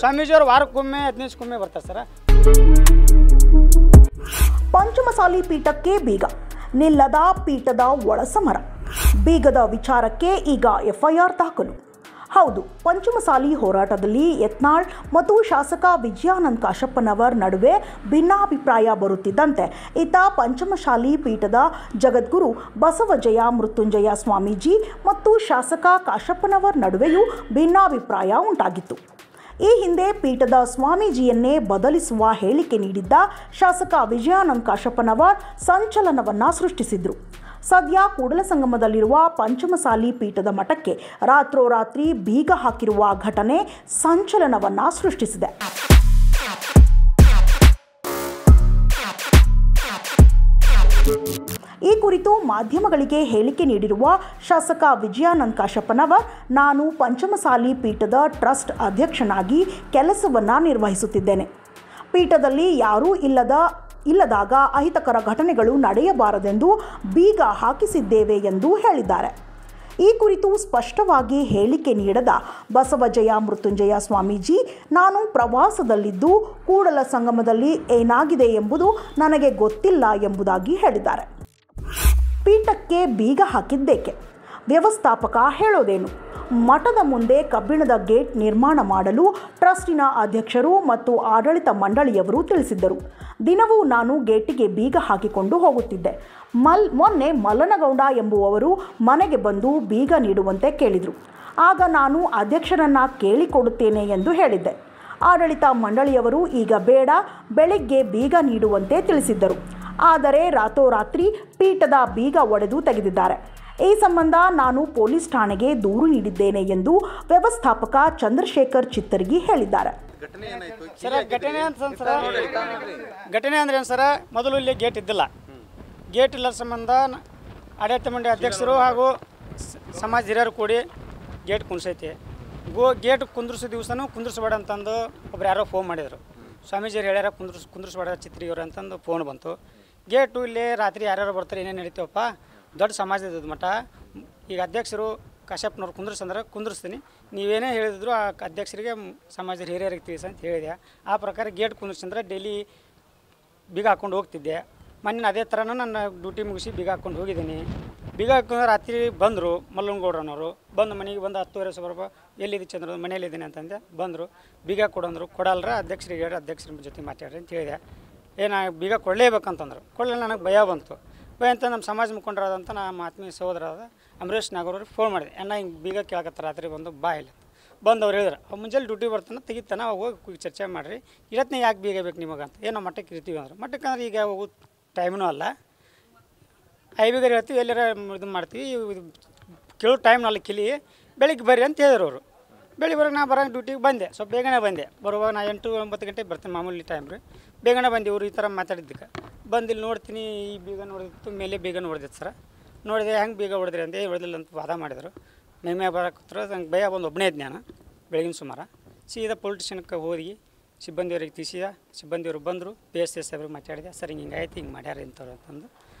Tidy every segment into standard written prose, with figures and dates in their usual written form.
ಸ್ವಾಮೀಜಿಯವರು ವಾರಕ್ಕೊಮ್ಮೆ 15 ದಿವಸಕ್ಕೊಮ್ಮೆ ಬರ್ತಾರೆ ಸರ್. ಪಂಚಮಸಾಲಿ ಪೀಠಕ್ಕೆ ಬೀಗ, ನಿಲ್ಲದ ಪೀಠದ ಒಳಸಮರ. ಬೀಗದ ವಿಚಾರಕ್ಕೆ ಈಗ ಎಫ್ಐಆರ್ ದಾಖಲು. ಹೌದು, ಪಂಚಮಸಾಲಿ ಹೋರಾಟದಲ್ಲಿ ಯತ್ನಾಳ್ ಮತ್ತು ಶಾಸಕ ವಿಜಯಾನಂದ ಕಾಶಪ್ಪನವರ್ ನಡುವೆ ಭಿನ್ನಾಭಿಪ್ರಾಯ ಬರುತ್ತಿದ್ದಂತೆ ಇತ್ತ ಪಂಚಮಸಾಲಿ ಪೀಠದ ಜಗದ್ಗುರು ಬಸವಜಯ ಮೃತ್ಯುಂಜಯ ಸ್ವಾಮೀಜಿ ಮತ್ತು ಶಾಸಕ ಕಾಶಪ್ಪನವರ್ ನಡುವೆಯೂ ಭಿನ್ನಾಭಿಪ್ರಾಯ ಉಂಟಾಗಿತ್ತು. ಈ ಹಿಂದೆ ಪೀಠದ ಸ್ವಾಮೀಜಿಯನ್ನೇ ಬದಲಿಸುವ ಹೇಳಿಕೆ ನೀಡಿದ್ದ ಶಾಸಕ ವಿಜಯಾನಂದ ಕಾಶಪ್ಪನವರ್ ಸಂಚಲನವನ್ನು ಸೃಷ್ಟಿಸಿದರು. ಸದ್ಯ ಕೂಡಲಸಂಗಮದಲ್ಲಿರುವ ಪಂಚಮಸಾಲಿ ಪೀಠದ ಮಠಕ್ಕೆ ರಾತ್ರೋರಾತ್ರಿ ಬೀಗ ಹಾಕಿರುವ ಘಟನೆ ಸಂಚಲನವನ್ನು ಸೃಷ್ಟಿಸಿದೆ. ಈ ಕುರಿತು ಮಾಧ್ಯಮಗಳಿಗೆ ಹೇಳಿಕೆ ನೀಡಿರುವ ಶಾಸಕ ವಿಜಯಾನಂದ ಕಾಶಪ್ಪನವರ್, ನಾನು ಪಂಚಮಸಾಲಿ ಪೀಠದ ಟ್ರಸ್ಟ್ ಅಧ್ಯಕ್ಷನಾಗಿ ಕೆಲಸವನ್ನು ನಿರ್ವಹಿಸುತ್ತಿದ್ದೇನೆ. ಪೀಠದಲ್ಲಿ ಯಾರೂ ಇಲ್ಲದಾಗ ಅಹಿತಕರ ಘಟನೆಗಳು ನಡೆಯಬಾರದೆಂದು ಬೀಗ ಹಾಕಿಸಿದ್ದೇವೆ ಎಂದು ಹೇಳಿದ್ದಾರೆ. ಈ ಕುರಿತು ಸ್ಪಷ್ಟವಾಗಿ ಹೇಳಿಕೆ ನೀಡದ ಬಸವಜಯ ಮೃತ್ಯುಂಜಯ ಸ್ವಾಮೀಜಿ, ನಾನು ಪ್ರವಾಸದಲ್ಲಿದ್ದು ಕೂಡಲಸಂಗಮದಲ್ಲಿ ಏನಾಗಿದೆ ಎಂಬುದು ನನಗೆ ಗೊತ್ತಿಲ್ಲ ಎಂಬುದಾಗಿ ಹೇಳಿದ್ದಾರೆ. ಪೀಠಕ್ಕೆ ಬೀಗ ಹಾಕಿದ್ದೇಕೆ? ವ್ಯವಸ್ಥಾಪಕ ಹೇಳೋದೇನು? ಮಠದ ಮುಂದೆ ಕಬ್ಬಿಣದ ಗೇಟ್ ನಿರ್ಮಾಣ ಮಾಡಲು ಟ್ರಸ್ಟಿನ ಅಧ್ಯಕ್ಷರು ಮತ್ತು ಆಡಳಿತ ಮಂಡಳಿಯವರು ತಿಳಿಸಿದ್ದರು. ದಿನವೂ ನಾನು ಗೇಟಿಗೆ ಬೀಗ ಹಾಕಿಕೊಂಡು ಹೋಗುತ್ತಿದ್ದೆ. ಮೊನ್ನೆ ಮಲ್ಲನಗೌಡ ಎಂಬುವವರು ಮನೆಗೆ ಬಂದು ಬೀಗ ನೀಡುವಂತೆ ಕೇಳಿದರು. ಆಗ ನಾನು ಅಧ್ಯಕ್ಷರನ್ನು ಕೇಳಿಕೊಡುತ್ತೇನೆ ಎಂದು ಹೇಳಿದ್ದೆ. ಆಡಳಿತ ಮಂಡಳಿಯವರು ಈಗ ಬೇಡ, ಬೆಳಿಗ್ಗೆ ಬೀಗ ನೀಡುವಂತೆ ತಿಳಿಸಿದ್ದರು. ಆದರೆ ರಾತ್ರೋರಾತ್ರಿ ಪೀಠದ ಬೀಗ ಒಡೆದು ತೆಗೆದಿದ್ದಾರೆ. ಈ ಸಂಬಂಧ ನಾನು ಪೊಲೀಸ್ ಠಾಣೆಗೆ ದೂರು ನೀಡಿದ್ದೇನೆ ಎಂದು ವ್ಯವಸ್ಥಾಪಕ ಚಂದ್ರಶೇಖರ್ ಚಿತ್ತರ್ಗಿ ಹೇಳಿದ್ದಾರೆ. ಘಟನೆ ಅಂದ್ರೆ ಏನು ಸರ, ಮೊದಲು ಇಲ್ಲಿ ಗೇಟ್ ಇದ್ದಿಲ್ಲ. ಗೇಟ್ ಇಲ್ಲ ಸಂಬಂಧ ಆಡಳಿತ ಮಂಡಳಿ ಅಧ್ಯಕ್ಷರು ಹಾಗೂ ಸಮಾಜ ಹಿರಿಯರು ಕೂಡಿ ಗೇಟ್ ಕುಂದಿಸೈತಿ. ಗೇಟ್ ಕುಂದ್ರಿಸೋ ದಿವಸನೂ ಕುಂದಿಸ್ಬೇಡ ಅಂತಂದು ಒಬ್ರು ಯಾರೋ ಫೋನ್ ಮಾಡಿದರು. ಸ್ವಾಮೀಜಿಯರು ಹೇಳ್ಯಾರ ಕುಂದಿಸ್ಬೇಡ ಚಿತ್ರಿಯವರು ಅಂತಂದು ಫೋನ್ ಬಂತು. ಗೇಟು ಇಲ್ಲಿ ರಾತ್ರಿ ಯಾರ್ಯಾರು ಬರ್ತಾರೆ, ಏನೇನು ನಡೀತೀವಪ್ಪ, ದೊಡ್ಡ ಸಮಾಜದ ಮಠ, ಈಗ ಅಧ್ಯಕ್ಷರು ಕಾಶ್ಯಪ್ನವ್ರು ಕುಂದ್ರಿಸಂದ್ರೆ ಕುಂದಿರ್ಸ್ತೀನಿ, ನೀವೇನೇ ಹೇಳಿದ್ರು ಆ ಅಧ್ಯಕ್ಷರಿಗೆ ಸಮಾಜದ ಹಿರಿಯರಿಗೆ ತಿಳಿಸಿ ಅಂತ ಹೇಳಿದೆ. ಆ ಪ್ರಕಾರ ಗೇಟ್ ಕುಂದಿರ್ಸಂದ್ರೆ ಡೈಲಿ ಬೀಗ ಹಾಕ್ಕೊಂಡು ಹೋಗ್ತಿದ್ದೆ. ಮೊನ್ನೆ ಅದೇ ಥರನೂ ನನ್ನ ಡ್ಯೂಟಿ ಮುಗಿಸಿ ಬೀಗ ಹಾಕ್ಕೊಂಡು ಹೋಗಿದ್ದೀನಿ. ಬೀಗ ಹಾಕೊಂಡು ರಾತ್ರಿ ಬಂದರು ಮಲ್ಲನಗೌಡನವರು. ಬಂದು ಮನೆಗೆ ಬಂದು 10:30 ಸ್ವಲ್ಪ ಎಲ್ಲಿದ್ದು ಚಂದ್ರ ಮನೇಲಿದ್ದೀನಿ ಅಂತಂದೆ. ಬಂದರು, ಬೀಗ ಕೊಡಂದರು. ಕೊಡಲ್ರ ಅಧ್ಯಕ್ಷರಿಗೆ ಹೇಳಿ ಅಧ್ಯಕ್ಷರ ಜೊತೆ ಮಾತಾಡ್ರಿ ಅಂತ ಹೇಳಿದೆ. ಬೀಗ ಕೊಡಲೇಬೇಕಂತಂದ್ರು. ಕೊಡಲಿಲ್ಲ, ನನಗೆ ಭಯ ಬಂತು. ಭಯ ಅಂತ ನಮ್ಮ ಸಮಾಜ ಮುಖಂಡರಾದಂಥ ನಮ್ಮ ಆತ್ಮೀಯ ಸಹೋದರಾದ ಅಮರೇಶ್ ನಾಗರವ್ರಿಗೆ ಫೋನ್ ಮಾಡಿದೆ. ಹಿಂಗೆ ಬೀಗ ಕೇಳಕತ್ತ ರಾತ್ರಿ ಬಂದು ಬಾ ಇಲ್ಲ ಬಂದು ಅವ್ರು ಹೇಳಿದ್ರು. ಮುಂಜಾನೆ ಡ್ಯೂಟಿ ಬರ್ತಾನೆ ತೆಗಿತಾನೆ, ಹೋಗಿ ಚರ್ಚೆ ಮಾಡಿರಿ, ಇವತ್ತನೇ ಯಾಕೆ ಬೀಗ ಬೇಕು ನಿಮಗೆ ಅಂತ. ಏನೋ ಮಟ್ಟಕ್ಕೆ ಇರ್ತೀವಿ ಅಂದ್ರೆ ಮಟ್ಟಕ್ಕೆ ಅಂದ್ರೆ ಈಗ ಹೋಗೋ ಟೈಮ್ನೂ ಅಲ್ಲ, ಐಬಿಗರು ಹೇಳ್ತೀವಿ, ಎಲ್ಲರ ಇದು ಮಾಡ್ತೀವಿ, ಕೇಳೋ ಟೈಮ್ನಲ್ಲಿ ಕಿಲಿ ಬೆಳಿಗ್ಗೆ ಬರ್ರಿ ಅಂತ ಹೇಳಿದ್ರು ಅವರು. ಬೆಳಿಗ್ಗೆ ಬರೋಕೆ ನಾ ಬರೋಂಗೆ ಡ್ಯೂಟಿಗೆ ಬಂದೆ. ಸ್ವಲ್ಪ ಬೇಗನೆ ಬಂದೆ. ಬರುವಾಗ ನಾ 8-9 ಗಂಟೆಗೆ ಬರ್ತೀನಿ, ಮಾಮೂಲಿ ಟೈಮ್ ರೀ. ಬೇಗನೆ ಬಂದೆ. ಇವರು ಈ ಥರ ಮಾತಾಡಿದ್ದಕ್ಕೆ ಬಂದು ಇಲ್ಲಿ ನೋಡ್ತೀನಿ, ಈ ಬೀಗ ನೋಡಿತ್ತು, ಮೇಲೆ ಬೀಗ ನೋಡಿದೆ ಸರ. ನೋಡಿದೆ, ಹೆಂಗೆ ಬೀಗ ಹೊಡೆದ್ರಿ ಅಂತ. ಹೊಡೆದಿಲ್ಲ ಅಂತ ವಾದ ಮಾಡಿದರು. ಮೇಮ್ಯಾಗ ಬರೋಕತ್ರ ನಂಗೆ ಭಯ ಬಂದು ಒಬ್ಬನೇ ಇದ್ದೆ ನಾನು ಬೆಳಗಿನ ಸುಮಾರು. ಸೀದಾ ಪೊಲಿಟಿಷನ್ಗೆ ಹೋಗಿ ಸಿಬ್ಬಂದಿಯವ್ರಿಗೆ ತಿಳಿಸಿದ. ಸಿಬ್ಬಂದಿಯವರು ಬಂದರು, PSS ಸಾಹೇಬ್ರಿಗೆ ಮಾತಾಡಿದೆ. ಸರ್ ಹಿಂಗೆ ಆಯ್ತು, ಹಿಂಗೆ ಮಾಡ್ಯಾರ ಇಂಥವ್ರು ಅಂತಂದು.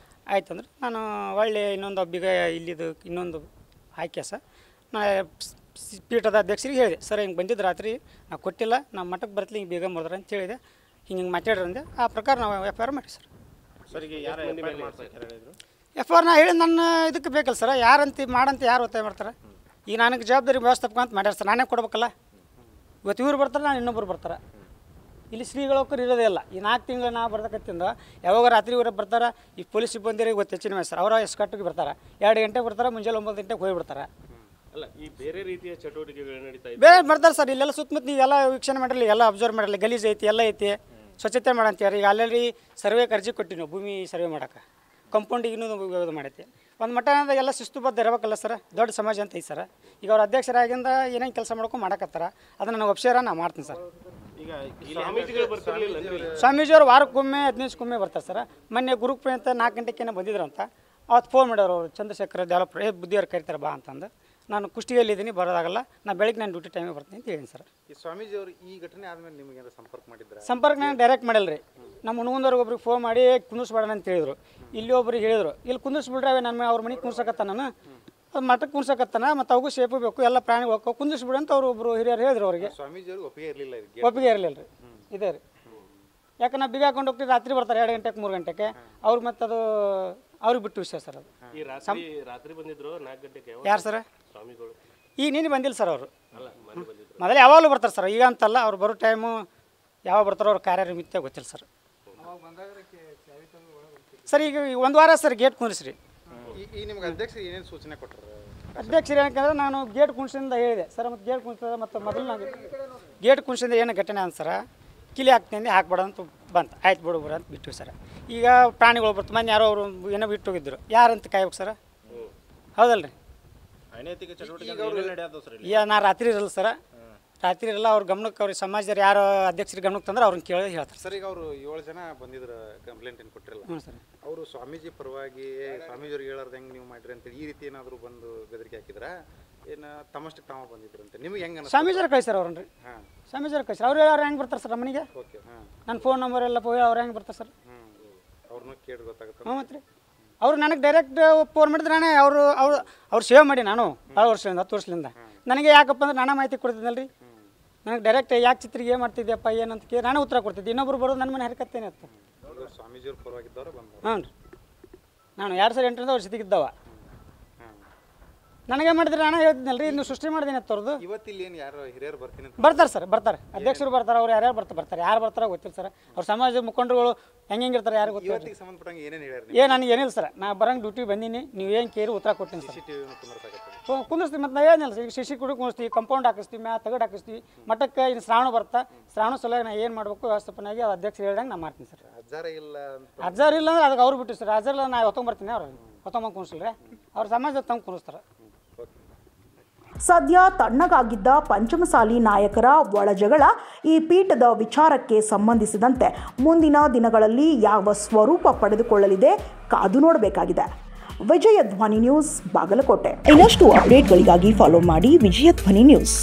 ಆಯ್ತು ಅಂದ್ರೆ ನಾನು ಒಳ್ಳೆ ಇನ್ನೊಂದು ಬೀಗ ಇಲ್ಲಿದ್ದು ಇನ್ನೊಂದು ಆಯ್ಕೆ ಸರ್ ನಾ ಪೀಠದ ಅಧ್ಯಕ್ಷರಿಗೆ ಹೇಳಿದೆ. ಸರ್ ಹಿಂಗೆ ಬಂದಿದ್ದು ರಾತ್ರಿ ನಾವು ಕೊಟ್ಟಿಲ್ಲ, ನಾವು ಮಠಕ್ಕೆ ಬರ್ತಿಲ್ಲ, ಹಿಂಗೆ ಬೀಗ ಮಾಡಿದ್ರೆ ಅಂತ ಹೇಳಿದೆ. ಹಿಂಗೆ ಮಾತಾಡ್ರಿ ಅಂದೆ. ಆ ಪ್ರಕಾರ ನಾವು FIR ಮಾಡಿ ಸರ್. FIR ನಾ ಹೇಳಿ ನನ್ನ ಇದಕ್ಕೆ ಬೇಕಲ್ಲ ಸರ್, ಯಾರಂತ ಮಾಡಂತ ಯಾರು ಒತ್ತಾಯ ಮಾಡ್ತಾರೆ. ಈಗ ನನಗೆ ಜವಾಬ್ದಾರಿ ವ್ಯವಸ್ಥಾಪಕ ಅಂತ ಮಾಡ್ಯಾರ ಸರ್, ನಾನೇ ಕೊಡ್ಬೇಕಲ್ಲ. ಇವತ್ತು ಇವ್ರು ಬರ್ತಾರೆ, ನಾನು ಇನ್ನೊಬ್ಬರು ಬರ್ತಾರೆ. ಇಲ್ಲಿ ಶ್ರೀಗಳೊಕ್ಕರು ಇರೋದೇ ಇಲ್ಲ. ಈ 4 ತಿಂಗಳು ನಾ ಬರ್ತಕ್ಕಂತಿಂದ ಯಾವಾಗ ರಾತ್ರಿ ಇವರು ಬರ್ತಾರೆ. ಈ ಪೊಲೀಸ್ ಸಿಬ್ಬಂದಿರಿಗೆ ಇವತ್ತು ಹೆಚ್ಚಿನ ಸರ್, ಅವರ ಎಸ್ಕಾರ್ಟಿಗೆ ಬರ್ತಾರೆ. 2 ಗಂಟೆಗೆ ಬರ್ತಾರೆ, ಮುಂಜಾನೆ 9 ಗಂಟೆಗೆ ಹೋಗಿಬಿಡ್ತಾರೆ. ಅಲ್ಲ, ಈ ಬೇರೆ ರೀತಿಯ ಚಟುವಟಿಕೆಗಳು ನಡೀತಾ ಇದೆ. ಬೇರೆ ಬರ್ತಾರೆ ಸರ್. ಇಲ್ಲೆಲ್ಲ ಸುತ್ತಮುತ್ತ ನೀವೆಲ್ಲ ವೀಕ್ಷಣೆ ಮಾಡಿರಲಿ, ಎಲ್ಲ ಅಬ್ಸರ್ವ್ ಮಾಡಿರಲಿ, ಗಲೀಜು ಐತಿ, ಎಲ್ಲ ಐತಿ, ಸ್ವಚ್ಛತೆ ಮಾಡಂತೀರಿ. ಈಗ ಅಲ್ಲಲ್ಲಿ ಸರ್ವೆಗೆ ಅರ್ಜಿ ಕೊಟ್ಟಿವಿ ನಾವು, ಭೂಮಿ ಸರ್ವೆ ಮಾಡೋಕೆ. ಕಂಪೌಂಡಿಗೆ ಇನ್ನೂ ಇದು ಮಾಡೈತಿ. ಒಂದು ಮಠ ಅಂದ್ರೆ ಎಲ್ಲ ಶಿಸ್ತುಬದ್ಧ ಇರಬೇಕಲ್ಲ ಸರ್, ದೊಡ್ಡ ಸಮಾಜ ಅಂತ ಐತಿ ಸರ್. ಈಗ ಅವ್ರ ಅಧ್ಯಕ್ಷರಾಗಿಂದ ಏನೇನು ಕೆಲಸ ಮಾಡ್ಕೊಂಡು ಮಾಡಕತ್ತಾರ, ಅದನ್ನು ನನಗೆ ಒಪ್ಸ್ಯಾರ, ನಾ ಮಾಡ್ತೀನಿ ಸರ್. ಈಗ ಸ್ವಾಮೀಜಿಗಳು ಬರ್ತಿರ್ಲಿಲ್ಲ, ಸ್ವಾಮೀಜಿಯವರು ವಾರಕ್ಕೊಮ್ಮೆ 15 ದಿವಸಕ್ಕೊಮ್ಮೆ ಬರ್ತಾರೆ ಸರ್. ಮೊನ್ನೆ ಗುರುಪುರ ಅಂತ 4 ಗಂಟೆಗೇನೆ ಬಂದಿದ್ರು ಅಂತ. ಅವತ್ತು ಫೋನ್ ಮಾಡ್ಯಾರ ಅವರು, ಚಂದ್ರಶೇಖರ್ ಡೆವಲಪರ್, ಬುದ್ಧಿಯವ್ರು ಕರಿತಾರೆ ಬಾ ಅಂತಂದು. ನಾನು ಕುಷ್ಟಿಯಲ್ಲಿದ್ದೀನಿ, ಬರೋದಾಗಲ್ಲ, ನಾನು ಬೆಳಗ್ಗೆ ನಾನು ಡ್ಯೂಟಿ ಟೈಮಿಗೆ ಬರ್ತೀನಿ ಅಂತ ಹೇಳಿದ್ದೀನಿ ಸರ್. ಈ ಸ್ವಾಮೀಜಿಯವರು ಈ ಘಟನೆ ಆದಮೇಲೆ ನಿಮಗೆ ಸಂಪರ್ಕ ಮಾಡಿದ್ರೆ? ಸಂಪರ್ಕ ನಾನು ಡೈರೆಕ್ಟ್ ಮಾಡಿಲ್ಲ ರೀ. ನಮ್ಮ ಹುಣಗುಂದವ್ರಿಗೆ ಒಬ್ರಿಗೆ ಫೋನ್ ಮಾಡಿ ಕುಂದಿಸ್ಬೇಡ ಅಂತ ಹೇಳಿದ್ರು. ಇಲ್ಲಿ ಒಬ್ರಿಗೆ ಹೇಳಿದ್ರು, ಇಲ್ಲಿ ಕುಂದಿಸ್ಬಿಟ್ರೆ ನನ್ನ ಅವ್ರ ಮನೆಗೆ ಕುಂದ್ಸಕತ್ತ ನಾನು ಅದು ಮಠಕ್ಕೆ ಕುಣ್ಸಕತ್ತಾನ ಮತ್ತು ಅವಗೂ ಶೇಪು ಬೇಕು ಎಲ್ಲ ಪ್ರಾಣಿಗಳು ಹೋಗ್ತಾವೆ ಕುಂದಿಸ್ಬಿಡು ಅಂತ ಅವ್ರು ಒಬ್ಬರು ಹಿರಿಯರು ಹೇಳಿದ್ರು ಅವ್ರಿಗೆ. ಸ್ವಾಮೀಜಿಯವ್ರಿಗೆ ಒಪ್ಪಿಗೆ ಇರಲಿಲ್ಲ ಒಪ್ಪಿಗೆ ಇರಲಿಲ್ಲ ರೀ. ಇದೇ ರೀ, ಯಾಕಂದ್ರೆ ನಾವು ಬಿಗ ಹಾಕೊಂಡು ಹೋಗ್ತೀವಿ, ರಾತ್ರಿ ಬರ್ತಾರೆ 2 ಗಂಟೆಗೆ 3 ಗಂಟೆಗೆ ಅವ್ರು ಮತ್ತು ಅದು ಅವ್ರಿಗೆ ಬಿಟ್ಟು ವಿಷಯ ಸರ್ ಅದು. ಈ ರಾತ್ರಿ ಬಂದಿದ್ರು 4 ಗಂಟೆಗೆ ಯಾರು ಸರ್ ಸ್ವಾಮಿಗಳು? ಈಗ ನೀನು ಬಂದಿಲ್ಲ ಸರ್ ಅವರು, ಅಲ್ಲ ಮನೆ ಬಂದಿದ್ರು. ಮೊದಲು ಯಾವಾಗಲೂ ಬರ್ತಾರೆ ಸರ್, ಈಗ ಅಂತಲ್ಲ. ಅವ್ರು ಬರೋ ಟೈಮು ಯಾವಾಗ ಬರ್ತಾರೋ ಅವ್ರ ಕಾರ್ಯನಿಮಿತ್ತ ಗೊತ್ತಿಲ್ಲ ಸರ್. ಸರ್ ಈಗ 1 ವಾರ ಸರ್ ಗೇಟ್ ಕುಂದ್ರಿಸ್ರಿ. ಈ ನಿಮ್ಗೆ ಅಧ್ಯಕ್ಷರು ಏನೇನು ಸೂಚನೆ ಕೊಟ್ಟರು? ಅಧ್ಯಕ್ಷರು ಏನಂದ್ರೆ ನಾನು ಗೇಟ್ ಕುಣ್ಸಿಂದ ಹೇಳಿದೆ ಸರ್, ಮತ್ತು ಗೇಟ್ ಕುಣ್ಸದ ಮತ್ತು ಮೊದಲು ನಾನು ಗೇಟ್ ಕುಣ್ಸಿಂದ ಏನು ಘಟನೆ ಅಂತ ಸರ, ಕಿಲಿ ಹಾಕ್ತೀನಿ ಹಾಕ್ಬೇಡ ಅಂತ ಬಂತು. ಆಯ್ತು ಬಿಡು ಅಂತ ಬಿಟ್ಟು ಸರ್. ಈಗ ಪ್ರಾಣಿಗಳು ಬರ್ತು, ಮನೆ ಯಾರೋ ಅವರು ಏನೋ ಬಿಟ್ಟು ಹೋಗಿದ್ರು, ಯಾರಂತ ಕಾಯ್ಬೇಕು ಸರ್? ಹೌದಲ್ಲ ರೀ. ಅನೈತಿಕ ಚಟುವಟಿಕೆ ಈಗ ನಾ ರಾತ್ರಿ ಇರಲ್ಲ ಸರ, ರಾತ್ರಿ ಇರಲ್ಲ. ಅವ್ರ ಗಮನಕ್ಕೆ ಅವ್ರಿಗೆ ಸಮಾಜದವ್ರು ಯಾರು ಅಧ್ಯಕ್ಷರ ಗಮನಕ್ಕೆ ತಂದ್ರೆ ಅವ್ರನ್ನ ಕೇಳಿ ಹೇಳ್ತಾರೆ ಸರ್. ಈಗ ಅವರು 7 ಜನ ಬಂದಿದ್ರು, ಕಂಪ್ಲೇಂಟ್ ಏನು ಕೊಟ್ಟಿರಲ್ಲ. ಹ್ಞೂ ಸರ್. ಅವರು ಸ್ವಾಮೀಜಿ ಪರವಾಗಿ ಸ್ವಾಮೀಜಿಯವ್ರಿಗೆ ಹೇಳೋದು ಹೆಂಗೆ ನೀವು ಮಾಡಿರಿ ಅಂತೇಳಿ ಈ ರೀತಿ ಏನಾದರೂ ಬಂದು ಬೆದರಿಕೆ ಹಾಕಿದ್ರ ಏನು ತಮ್ಮಷ್ಟಕ್ಕೆ ತಾವ ಬಂದಿದ್ರು ಅಂತ ನಿಮ್ಗೆ ಹೆಂಗೆ? ಸ್ವಾಮೀಜರು ಕಳಿಸ್ಯಾರ ಅವ್ರನ್ನ ರೀ. ಹಾಂ, ಸ್ವಾಮೀಜರು ಕಳಿಸ್ಯಾರ. ಅವ್ರು ಹೆಂಗೆ ಬರ್ತಾರೆ ಸರ್ ಮನೆಗೆ? ಓಕೆ. ಹಾಂ, ನನ್ನ ಫೋನ್ ನಂಬರ್ ಎಲ್ಲ ಹೋಗಿ ಅವ್ರು ಹೆಂಗೆ ಬರ್ತಾರೆ ಸರ್? ಅವ್ರನ್ನೂ ಕೇಳಿ ಗೊತ್ತಾಗುತ್ತೆ. ಹ್ಞೂ ಮತ್ತು ರೀ, ಅವರು ನನಗೆ ಡೈರೆಕ್ಟ್ ಫೋನ್ ಮಾಡಿದ್ರೆ ನಾನೇ ಅವ್ರು ಸೇವ್ ಮಾಡಿ ನಾನು ಭಾಳ ವರ್ಷದಿಂದ 10 ವರ್ಷದಿಂದ. ನನಗೆ ಯಾಕಪ್ಪ ಅಂದ್ರೆ ನಾನೇ ಮಾಹಿತಿ ಕೊಡ್ತಿದ್ದಲ್ಲ ರೀ. ನನಗೆ ಡೈರೆಕ್ಟ್ ಯಾಕೆ ಚಿತ್ರಿಗೆ ಏನು ಮಾಡ್ತಿದ್ಯಪ್ಪ ಏನಂತ ಕೇಳಿ ನಾನೇ ಉತ್ತರ ಕೊಡ್ತಿದ್ದೆ. ಇನ್ನೊಬ್ರು ಬರೋದು ನನ್ನ ಮನೆ ಹರಕತ್ತೇನೆ ಅಂತ. ಸ್ವಾಮೀಜಿಯವ್ರ ಪರವಾಗಿದ್ದವ್ರು ಬಂದರು. ಹ್ಞೂ ರೀ, ನಾನು 2008ರಿಂದ ಅವ್ರ ಜೊತೆಗಿದ್ದವ. ನನಗೆ ಮಾಡಿದ್ರೆ ನಾನು ಹೇಳ್ತಿದ್ದಲ್ಲ ರೀ, ಇನ್ನು ಸೃಷ್ಟಿ ಮಾಡಿದ್ದೀನಿ ಅವ್ರದ್ದು. ಇವತ್ತಿಲ್ಲಿ ಏನು ಯಾರು ಹಿರಿಯರು ಬರ್ತೀನಿ ಅಂತ ಬರ್ತಾರೆ ಸರ್, ಬರ್ತಾರೆ. ಅಧ್ಯಕ್ಷರು ಬರ್ತಾರೆ, ಅವ್ರು ಯಾರ್ಯಾರು ಬರ್ತಾರೆ. ಯಾರು ಬರ್ತಾರೋ ಗೊತ್ತಿಲ್ಲ ಸರ್. ಅವ್ರ ಸಮಾಜದ ಮುಖಂಡರುಗಳು ಹೆಂಗಿರ್ತಾರೆ ಯಾರು ಗೊತ್ತಿಲ್ಲ. ಇವತ್ತಿಗೆ ಸಂಬಂಧಪಟ್ಟಂಗೆ ಏನೇನು ಹೇಳ್ಯಾರ? ನನಗೆ ಏನಿಲ್ಲ ಸರ್, ನಾ ಬರಂಗೆ ಡ್ಯೂಟಿ ಬಂದೀನಿ, ನೀವು ಏನು ಕೇಳಿ ಉತ್ತರ ಕೊಡ್ತೀನಿ ಸರ್. CCTV ಕುಂದರ್ಸಾಕತ್ತೀವಿ. ಕುಂದಿಸ್ತೀವಿ ಮತ್ತು ನಾವು ಏನಿಲ್ಲ ಸರ್. ಈಗ ಶಿಶಿ ಕುಡಿ ಕುಣಿಸ್ತೀವಿ, ಕಂಪೌಂಡ್ ಹಾಕಿಸ್ತೀವಿ, ತಗಡು ಹಾಕಿಸ್ತೀವಿ. ಮಠಕ್ಕೆ ಇನ್ನು ಶ್ರಾವಣ ಬರ್ತಾ, ಶ್ರಾವಣ ಸಲುವಾಗಿ ನಾ ಏನು ಮಾಡಬೇಕು ವ್ಯವಸ್ಥಾಪನಾಗಿ ಅದು ಅಧ್ಯಕ್ಷರು ಹೇಳ್ದಂಗೆ ನಾನು ಮಾಡ್ತೀನಿ ಸರ್. ಅಜ್ಜಾರ ಇಲ್ಲ ಅಂತ ಅಜ್ಜಾರು ಇಲ್ಲ ಅಂದ್ರೆ ಅದಕ್ಕೆ ಅವ್ರು ಬಿಟ್ಟು ಸರ್. ಅಜ್ಜಾರಿಲ್ಲ ನಾ ಹೊತ್ತೊಂಬರ್ತೀನಿ, ಅವ್ರು ಹೊತ್ತೊಂಬ ಕುಣಿಸ್ಲಿಲ್ಲ ಅವ್ರ ಸಮಾಜದ ತಮ್ಮ ಕುಣಿಸ್ತಾರೆ. ಸದ್ಯ ತಣ್ಣಗಾಗಿದ್ದ ಪಂಚಮಸಾಲಿ ನಾಯಕರ ಒಳಜಗಳ ಈ ಪೀಠದ ವಿಚಾರಕ್ಕೆ ಸಂಬಂಧಿಸಿದಂತೆ ಮುಂದಿನ ದಿನಗಳಲ್ಲಿ ಯಾವ ಸ್ವರೂಪ ಪಡೆದುಕೊಳ್ಳಲಿದೆ ಕಾದು ನೋಡಬೇಕಾಗಿದೆ. ವಿಜಯ ಧ್ವನಿ ನ್ಯೂಸ್, ಬಾಗಲಕೋಟೆ. ಇನ್ನಷ್ಟು ಅಪ್ಡೇಟ್ಗಳಿಗಾಗಿ ಫಾಲೋ ಮಾಡಿ ವಿಜಯ ಧ್ವನಿ ನ್ಯೂಸ್.